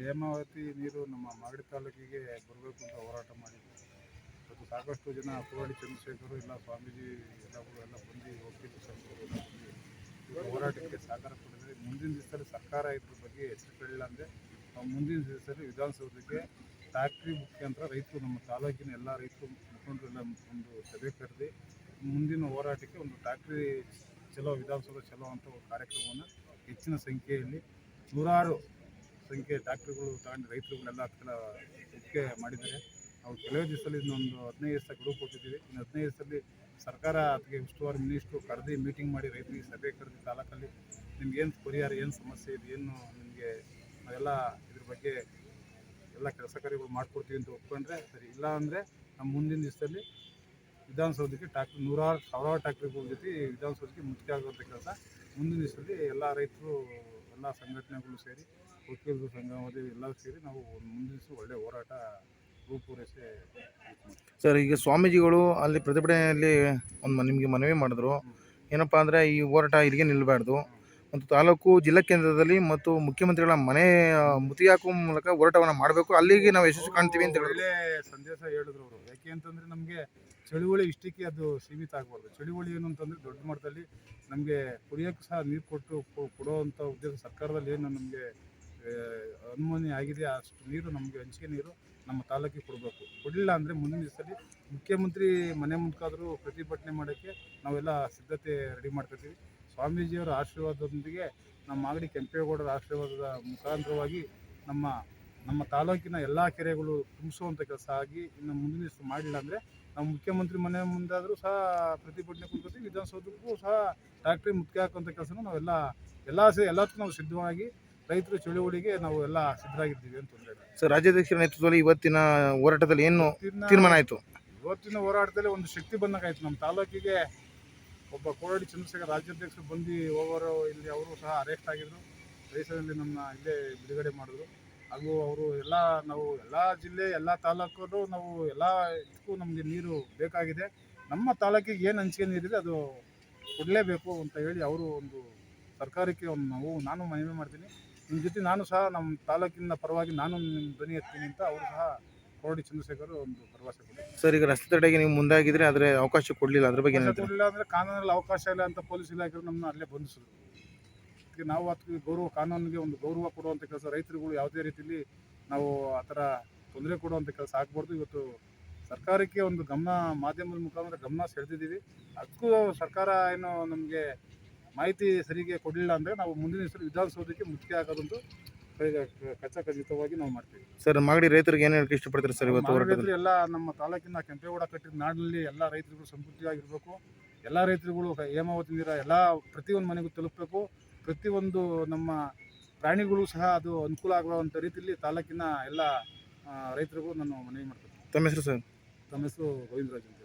ಹೇಮಾವತಿ ನೀರು ನಮ್ಮ ಮಾಗಡಿ ತಾಲೂಕಿಗೆ ಬರಬೇಕು ಅಂತ ಹೋರಾಟ ಮಾಡಿದ್ವಿ. ಮತ್ತು ಸಾಕಷ್ಟು ಜನ ಕೋರಡಿ ಚಂದ್ರಶೇಖರ್ ಎಲ್ಲ ಸ್ವಾಮೀಜಿ ಎಲ್ಲ ಬಂದು ವಕೀಲರು ಸಂಘರು ಎಲ್ಲ ಬಂದು ಹೋರಾಟಕ್ಕೆ ಸಹಕಾರ ಕೊಟ್ಟಿದ್ದಾರೆ. ಮುಂದಿನ ದಿವಸದಲ್ಲಿ ಸರ್ಕಾರ ಇದ್ರ ಬಗ್ಗೆ ಎಚ್ಚರಿಕೆಗಳಿಲ್ಲ ಅಂದರೆ ಮುಂದಿನ ದಿವಸದಲ್ಲಿ ವಿಧಾನಸೌಧಕ್ಕೆ ಟ್ಯಾಕ್ಟ್ರಿ ಮುಖಾಂತರ ರೈತರು ನಮ್ಮ ತಾಲೂಕಿನ ಎಲ್ಲ ರೈತರು ಮುಖಂಡರೆಲ್ಲ ಒಂದು ಸಭೆ ಕರೆದು ಮುಂದಿನ ಹೋರಾಟಕ್ಕೆ ಒಂದು ಟ್ಯಾಕ್ಟ್ರಿ ಚಲೋ ವಿಧಾನಸೌಧ ಚಲೋ ಅಂತ ಒಂದು ಕಾರ್ಯಕ್ರಮವನ್ನು ಹೆಚ್ಚಿನ ಸಂಖ್ಯೆಯಲ್ಲಿ ನೂರಾರು ಸಂಖ್ಯೆ ಟ್ಯಾಕ್ಟ್ರಿಗಳು ತಗೊಂಡು ರೈತರುಗಳೆಲ್ಲ ಅದಕ್ಕೆಲ್ಲ ಒಪ್ಪಿಗೆ ಮಾಡಿದ್ದಾರೆ. ನಾವು ಕೆಲವೇ ದಿವಸದಲ್ಲಿ ಇನ್ನೊಂದು 15 ದಿವಸ ಗಡುವು ಕೊಟ್ಟಿದ್ದೀವಿ. ಇನ್ನು 15 ದಿವಸದಲ್ಲಿ ಸರ್ಕಾರ ಅದಕ್ಕೆ ಉಸ್ತುವಾರಿ ಮಿನಿಸ್ಟ್ರು ಕರೆದು ಮೀಟಿಂಗ್ ಮಾಡಿ ರೈತರಿಗೆ ಸಭೆ ಕರೆದು ತಾಲೂಕಲ್ಲಿ ನಿಮ್ಗೇನು ಪರಿಹಾರ, ಏನು ಸಮಸ್ಯೆ ಇದೆ, ಏನು ನಿಮಗೆ ನಾವೆಲ್ಲ ಇದ್ರ ಬಗ್ಗೆ ಎಲ್ಲ ಕೆಲಸ ಕಾರ್ಯಗಳು ಮಾಡಿಕೊಡ್ತೀವಿ ಅಂತ ಒಪ್ಕೊಂಡ್ರೆ ಸರಿ. ಇಲ್ಲ ಅಂದರೆ ನಮ್ಮ ಮುಂದಿನ ದಿವಸದಲ್ಲಿ ವಿಧಾನಸೌಧಕ್ಕೆ ಸಾವಿರಾರು ಟ್ಯಾಕ್ಟ್ರಿಗಳ ಜೊತೆ ವಿಧಾನಸೌಧಕ್ಕೆ ಮುಖ್ಯ ಆಗುವಂಥ ಕೆಲಸ ಮುಂದಿನ ದಿವಸದಲ್ಲಿ ಎಲ್ಲ ರೈತರು ಎಲ್ಲ ಸಂಘಟನೆಗಳು ಸೇರಿ ವಕೀಲರು ಸಂಘವಾದಿ ಎಲ್ಲರೂ ಸೇರಿ ನಾವು ಮುಂದಿನ ದಿವಸ ಒಳ್ಳೆಯ ಹೋರಾಟ ರೂಪುರೇಷೆ. ಸರ್, ಈಗ ಸ್ವಾಮೀಜಿಗಳು ಅಲ್ಲಿ ಪ್ರತಿಭಟನೆಯಲ್ಲಿ ನಿಮಗೆ ಮನವಿ ಮಾಡಿದ್ರು. ಏನಪ್ಪ ಅಂದರೆ ಈ ಹೋರಾಟ ಇಲ್ಲಿಗೆ ನಿಲ್ಲಬಾರ್ದು ಮತ್ತು ತಾಲೂಕು ಜಿಲ್ಲಾ ಕೇಂದ್ರದಲ್ಲಿ ಮತ್ತು ಮುಖ್ಯಮಂತ್ರಿಗಳ ಮನೆ ಮುತ್ತಿಗೆ ಹಾಕುವ ಮೂಲಕ ಹೋರಾಟವನ್ನು ಮಾಡಬೇಕು, ಅಲ್ಲಿಗೆ ನಾವು ಯಶಸ್ಸು ಕಾಣ್ತೀವಿ ಅಂತ ಒಳ್ಳೆ ಸಂದೇಶ ಹೇಳಿದ್ರು ಅವರು. ಯಾಕೆ ಅಂತಂದರೆ ನಮಗೆ ಚಳುವಳಿ ಇಷ್ಟಕ್ಕೆ ಅದು ಸೀಮಿತ ಆಗಬಾರ್ದು. ಚಳುವಳಿ ಏನು ಅಂತಂದರೆ ದೊಡ್ಡ ಮಟ್ಟದಲ್ಲಿ ನಮಗೆ ಕುಡಿಯೋಕ್ಕೂ ಸಹ ನೀರು ಕೊಡುವಂಥ ಉದ್ದೇಶ ಸರ್ಕಾರದಲ್ಲಿ ಏನು ನಮಗೆ ಅನುಮೋದನೆ ಆಗಿದೆ ಅಷ್ಟು ನೀರು ನಮಗೆ ಹಂಚಿಕೆ ನೀರು ನಮ್ಮ ತಾಲೂಕಿಗೆ ಕೊಡಬೇಕು. ಕೊಡಲಿಲ್ಲ ಅಂದರೆ ಮುಂದಿನ ದಿವಸದಲ್ಲಿ ಮುಖ್ಯಮಂತ್ರಿ ಮನೆ ಮುಂದಕ್ಕಾದರೂ ಪ್ರತಿಭಟನೆ ಮಾಡೋಕ್ಕೆ ನಾವೆಲ್ಲ ಸಿದ್ಧತೆ ರೆಡಿ ಮಾಡ್ಕೊತೀವಿ. ಸ್ವಾಮೀಜಿಯವರ ಆಶೀರ್ವಾದದೊಂದಿಗೆ ನಮ್ಮ ಮಾಗಡಿ ಕೆಂಪೇಗೌಡರ ಆಶೀರ್ವಾದದ ಮುಖಾಂತರವಾಗಿ ನಮ್ಮ ತಾಲೂಕಿನ ಎಲ್ಲ ಕೆರೆಗಳು ತುಂಬಿಸುವಂಥ ಕೆಲಸ ಆಗಿ ಇನ್ನು ಮುಂದಿನ ದಿವಸ ಮಾಡಿಲ್ಲ ಅಂದರೆ ನಾವು ಮುಖ್ಯಮಂತ್ರಿ ಮನೆ ಮುಂದಾದರೂ ಸಹ ಪ್ರತಿಭಟನೆ ಕೂತ್ಕೊತೀವಿ. ವಿಧಾನಸೌಧಕ್ಕೂ ಸಹ ಟ್ಯಾಕ್ಟ್ರಿ ಮುತ್ತಿಗೆ ಹಾಕುವಂಥ ಕೆಲಸನೂ ಎಲ್ಲದಕ್ಕೂ ನಾವು ಸಿದ್ಧವಾಗಿ ರೈತರು ಚಳುವಳಿಗೆ ನಾವು ಎಲ್ಲ ಸಿದ್ಧರಾಗಿದ್ದೀವಿ ಅಂತ ತೊಂದರೆ. ಸರ್, ರಾಜ್ಯಾಧ್ಯಕ್ಷರ ನೇತೃತ್ವದಲ್ಲಿ ಇವತ್ತಿನ ಹೋರಾಟದಲ್ಲಿ ಏನು ತೀರ್ಮಾನ ಆಯಿತು? ಇವತ್ತಿನ ಹೋರಾಟದಲ್ಲಿ ಒಂದು ಶಕ್ತಿ ಬಂದಂಗಾಯಿತು. ನಮ್ಮ ತಾಲೂಕಿಗೆ ಒಬ್ಬ ಕೋರಡಿ ಚಂದ್ರಶೇಖರ್ ರಾಜ್ಯಾಧ್ಯಕ್ಷರು ಬಂದು ಹೋಗೋರು ಇಲ್ಲಿ ಅವರು ಸಹ ಅರೆಸ್ಟ್ ಆಗಿದ್ದರು. ದೇಶದಲ್ಲಿ ನಮ್ಮ ಇಲ್ಲೇ ಬಿಡುಗಡೆ ಮಾಡಿದ್ರು. ಹಾಗೂ ಅವರು ನಾವು ಎಲ್ಲ ಜಿಲ್ಲೆ ಎಲ್ಲ ತಾಲೂಕಲ್ಲೂ ನಾವು ಎಲ್ಲ ಇದಕ್ಕೂ ನಮಗೆ ನೀರು ಬೇಕಾಗಿದೆ. ನಮ್ಮ ತಾಲೂಕಿಗೆ ಏನು ಹಂಚಿಕೆ ನೀರಿದೆ ಅದು ಕೊಡಲೇಬೇಕು ಅಂತ ಹೇಳಿ ಅವರು ಒಂದು ಸರ್ಕಾರಕ್ಕೆ ನಾನು ಮನವಿ ಮಾಡ್ತೀನಿ. ನಿಮ್ಮ ಜೊತೆ ನಾನು ಸಹ ನಮ್ಮ ತಾಲೂಕಿನ ಪರವಾಗಿ ನಾನು ಧ್ವನಿ ಎತ್ತೀನಿ ಅಂತ ಅವರು ಸಹ ಕೋರಡಿ ಚಂದ್ರಶೇಖರ್ ಒಂದು ಭರವಸೆ ಕೊಟ್ಟಿದ್ದಾರೆ. ಸರ್, ಈಗ ರಸ್ತೆ ತಡೆಗೆ ನೀವು ಮುಂದಾಗಿದ್ರೆ ಆದರೆ ಅವಕಾಶ ಕೊಡಲಿಲ್ಲ, ಅದ್ರ ಬಗ್ಗೆ ಕೊಡಲಿಲ್ಲ ಅಂದರೆ ಕಾನೂನಲ್ಲಿ ಅವಕಾಶ ಇಲ್ಲ ಅಂತ ಪೊಲೀಸ್ ಇಲಾಖೆಯವರು ನಮ್ಮನ್ನ ಅಲ್ಲೇ ಬಂಧಿಸಿದ್ರು. ಅದಕ್ಕೆ ನಾವು ಅದಕ್ಕೆ ಕಾನೂನಿಗೆ ಒಂದು ಗೌರವ ಕೊಡುವಂಥ ಕೆಲಸ, ರೈತರುಗಳು ಯಾವುದೇ ರೀತಿಯಲ್ಲಿ ನಾವು ಆ ಥರ ತೊಂದರೆ ಕೊಡುವಂಥ ಕೆಲಸ ಆಗಬಾರ್ದು. ಇವತ್ತು ಸರ್ಕಾರಕ್ಕೆ ಒಂದು ಮಾಧ್ಯಮದ ಮುಖಾಂತರ ಗಮನ ಸೆಳೆದಿದ್ದೀವಿ. ಅದಕ್ಕೂ ಸರ್ಕಾರ ಏನು ನಮಗೆ ಮಾಹಿತಿ ಸರಿಗೆ ಕೊಡಲಿಲ್ಲ ಅಂದರೆ ನಾವು ಮುಂದಿನ ದಿವಸ ವಿಧಾನಸೌಧಕ್ಕೆ ಮುತ್ತಿಗೆ ಹಾಕೋದಂತೂ ಖಚಿತವಾಗಿ ನಾವು ಮಾಡ್ತೀವಿ. ಸರ್, ಮಾಗಡಿ ರೈತರಿಗೆ ಏನು ಹೇಳಕ್ಕೆ ಇಷ್ಟಪಡ್ತೀರಿ ಸರ್? ಇವತ್ತು ರೈತರು ಎಲ್ಲ ನಮ್ಮ ತಾಲೂಕಿನ ಕೆಂಪೇಗೌಡ ಕಟ್ಟಿದ ನಾಡಿನಲ್ಲಿ ಎಲ್ಲ ರೈತರುಗಳು ಸಮೃದ್ಧಿಯಾಗಿರಬೇಕು. ಎಲ್ಲ ರೈತರುಗಳು ಹೇಮಾವತಿ ನೀರ ಎಲ್ಲ ಪ್ರತಿಯೊಂದು ಮನೆಗೂ ತಲುಪಬೇಕು. ಪ್ರತಿಯೊಂದು ನಮ್ಮ ಪ್ರಾಣಿಗಳು ಸಹ ಅದು ಅನುಕೂಲ ಆಗುವಂಥ ರೀತಿಯಲ್ಲಿ ತಾಲೂಕಿನ ಎಲ್ಲ ರೈತರಿಗೂ ನಾನು ಮನವಿ ಮಾಡ್ತೀನಿ. ತಮ್ಮ ಹೆಸರು ಸರ್? ತಮ್ಮ ಹೆಸರು ಗೋವಿಂದರಾಜ್ ಅಂತ.